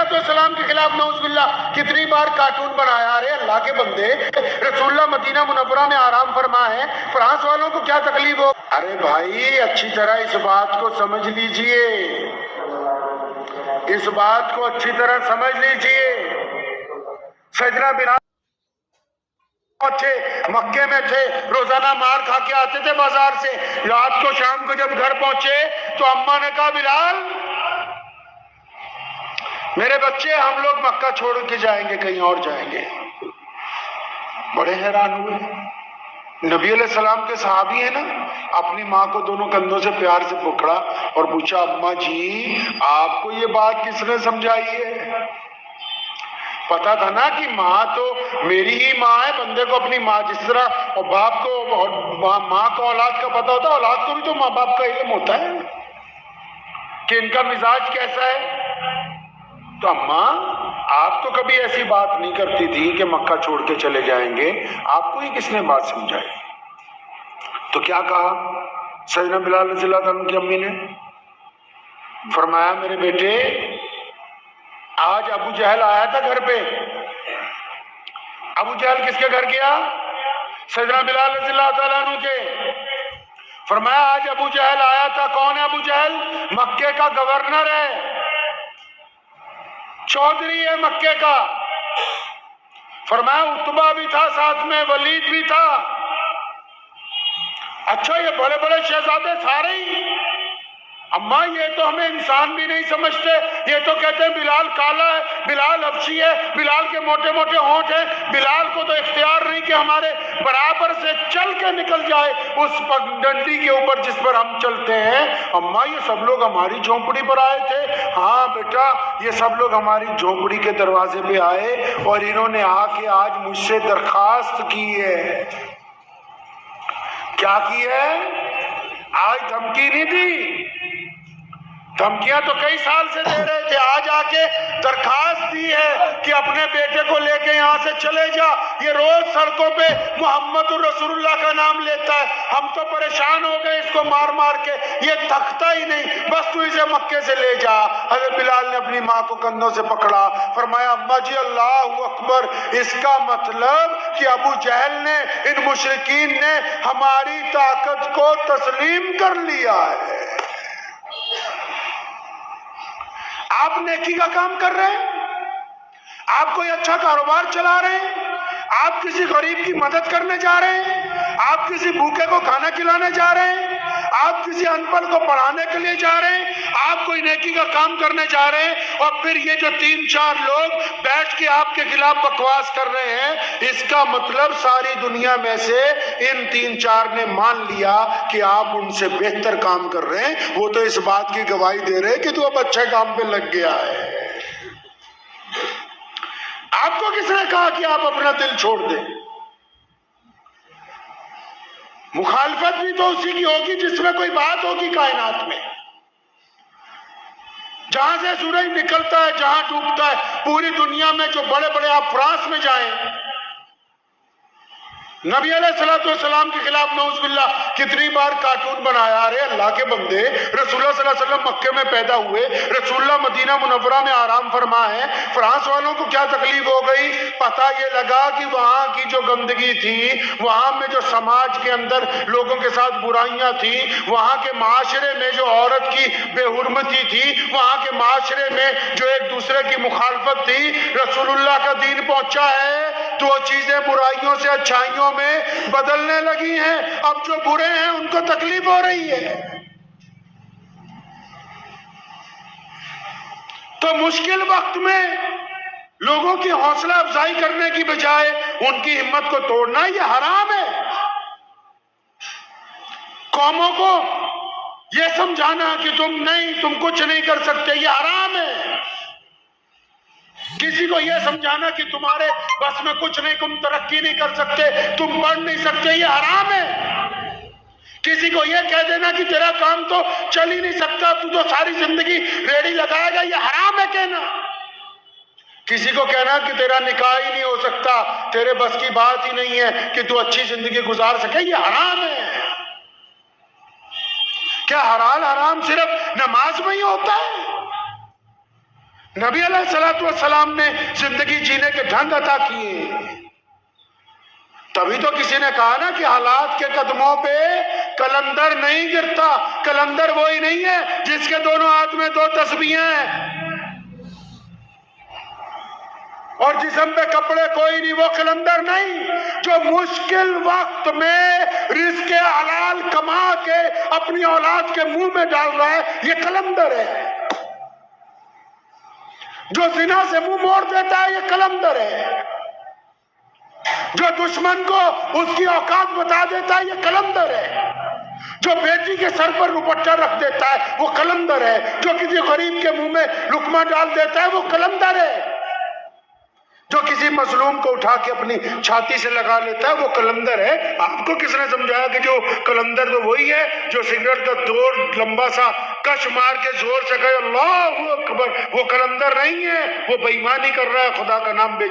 अलैहिस्सलाम के खिलाफ नऊज़ बिल्लाह कितनी बार कार्टून बनाया। अरे अल्लाह के बंदे, रसूलुल्लाह मदीना मुनव्वरा में आराम फरमा है, फ्रांस वालों को क्या तकलीफ हो। अरे भाई अच्छी तरह इस बात को समझ लीजिए, इस बात को अच्छी तरह समझ लीजिए। सैयदना बिलाल थे, मक्के में थे, रोजाना मार खा के आते थे बाजार से। रात को शाम को जब घर पहुंचे तो अम्मा ने कहा बिलाल मेरे बच्चे, हम लोग मक्का छोड़ के जाएंगे, कहीं और जाएंगे। बड़े हैरान हुए। नबी अलैहिस्सलाम के सहाबी है ना, अपनी माँ को दोनों कंधों से प्यार से पकड़ा और पूछा अम्मा जी आपको ये बात किसने समझाई है। पता था ना कि माँ तो मेरी ही माँ है, बंदे को अपनी माँ जिस तरह और बाप को और माँ को औलाद का पता होता है, औलाद को भी तो माँ बाप का इल्म होता है कि इनका मिजाज कैसा है। तो अम्मा आप तो कभी ऐसी बात नहीं करती थी कि मक्का छोड़ के चले जाएंगे, आपको ही किसने बात समझाई। तो क्या कहा सैयदना बिलाल रज़ियल्लाहु अन्हु की अम्मी ने, फरमाया मेरे बेटे आज अबू जहल आया था घर पे। अबू जहल किसके घर गया? सैयदना बिलाल रज़ियल्लाहु अन्हु के। फरमाया आज अबू जहल आया था। कौन है अबू जहल? मक्के का गवर्नर है, चौधरी है मक्के का। फरमाया उतबा भी था साथ में, वलीद भी था। अच्छा ये बड़े बड़े शहजादे सारे ही। अम्मा ये तो हमें इंसान भी नहीं समझते, ये तो कहते हैं बिलाल काला है, बिलाल हबशी है, बिलाल के मोटे मोटे होंठ हैं। बिलाल को तो इख्तियार नहीं कि हमारे बराबर से चल के निकल जाए उस पगडंडी के ऊपर जिस पर हम चलते हैं। अम्मा ये सब लोग हमारी झोंपड़ी पर आए थे। हाँ बेटा ये सब लोग हमारी झोंपड़ी के दरवाजे पे आए और इन्होंने आके आज मुझसे दरखास्त की है। क्या की है? आज धमकी नहीं दी, धमकियां तो कई साल से दे रहे थे, आज आके दरखास्त दी है कि अपने बेटे को लेके यहाँ से चले जा। ये रोज सड़कों पे मोहम्मद रसूलुल्लाह का नाम लेता है, हम तो परेशान हो गए इसको मार मार के, ये थकता ही नहीं, बस तू इसे मक्के से ले जा। हज़रत बिलाल ने अपनी माँ को कंधों से पकड़ा, फरमाया अम्मा जी अल्लाहु अकबर, इसका मतलब कि अबू जहल ने, इन मुशरिकीन ने हमारी ताकत को तस्लीम कर लिया है। आप नेकी का काम कर रहे हैं, आप कोई अच्छा कारोबार चला रहे हैं, आप किसी गरीब की मदद करने जा रहे हैं, आप किसी भूखे को खाना खिलाने जा रहे हैं, आप किसी अनपढ़ को पढ़ाने के लिए जा रहे हैं, आप कोई नेकी का काम करने जा रहे हैं, और फिर ये जो 3-4 लोग बैठ के आपके खिलाफ बकवास कर रहे हैं, इसका मतलब सारी दुनिया में से इन 3-4 ने मान लिया कि आप उनसे बेहतर काम कर रहे हैं। वो तो इस बात की गवाही दे रहे हैं कि तू अब अच्छे काम पे लग गया है। आपको किसने कहा कि आप अपना दिल छोड़ दें? मुखालफत भी तो उसी की होगी जिसमें कोई बात होगी कायनात में। जहां से सूरज निकलता है, जहां डूबता है, पूरी दुनिया में जो बड़े बड़े, आप फ्रांस में जाएं, नबी अलैहिस्सलाम के खिलाफ नऊज़ बिल्लाह कितनी बार कार्टून बनाया। अरे अल्लाह के बंदे, रसूलुल्लाह सल्लल्लाहु अलैहि वसल्लम मक्के में पैदा हुए, रसूलुल्लाह मदीना मुनव्वरा में आराम फरमा है, फ्रांस वालों को क्या तकलीफ हो गई? पता ये लगा कि वहां की जो गंदगी थी, वहां में जो समाज के अंदर लोगों के साथ बुराइयां थी, वहां के माशरे में जो औरत की बेहुरमती थी, वहां के माशरे में जो एक दूसरे की मुखालफत थी, रसूलुल्लाह का दीन पहुंचा है तो वो चीजें बुराइयों से अच्छाइयों में बदलने लगी हैं। अब जो बुरे हैं उनको तकलीफ हो रही है। तो मुश्किल वक्त में लोगों की हौसला अफजाई करने की बजाय उनकी हिम्मत को तोड़ना, ये हराम है। कौमों को ये समझाना कि तुम कुछ नहीं कर सकते, ये हराम है। किसी को यह समझाना कि तुम्हारे बस में कुछ नहीं, तुम तरक्की नहीं कर सकते, तुम पढ़ नहीं सकते, ये हराम है। किसी को यह कह देना कि तेरा काम तो चल ही नहीं सकता, तू तो सारी जिंदगी रेडी लगाएगा, ये हराम है कहना। किसी को कहना कि तेरा निकाह ही नहीं हो सकता, तेरे बस की बात ही नहीं है कि तू अच्छी जिंदगी गुजार सके, ये हराम है। क्या हलाल हराम सिर्फ नमाज में ही होता है? نبی علیہ الصلوۃ والسلام نے زندگی جینے کے ڈھنگ عطا کیے. تبھی تو کسی نے کہا نا کہ حالات کے قدموں پہ قلندر نہیں گرتا. قلندر وہی نہیں ہے جس کے دونوں ہاتھ میں 2 تسبیحیں ہیں اور جسم پہ کپڑے کوئی نہیں. وہ قلندر نہیں جو مشکل وقت میں رزق حلال کما کے اپنی اولاد کے منہ میں ڈال رہا ہے، یہ قلندر ہے. جو زنا سے منہ موڑ دیتا ہے، یہ قلندر ہے. جو دشمن کو اس کی اوقات بتا دیتا ہے، یہ قلندر ہے. جو بیٹی کے سر پر دوپٹہ رکھ دیتا ہے، وہ قلندر ہے. جو کسی غریب کے منہ میں لقمہ ڈال دیتا ہے، وہ قلندر ہے. جو کسی مظلوم کو اٹھا کے اپنی چھاتی سے لگا لیتا ہے، وہ قلندر ہے. آپ کو کس نے سمجھایا کہ جو قلندر تو وہی ہے جو سگریٹ کا دور لمبا سا کش مار کے زور سے کہے اللہ اکبر؟ وہ قلندر نہیں ہے، وہ بے ایمانی کر رہا ہے، خدا کا نام بے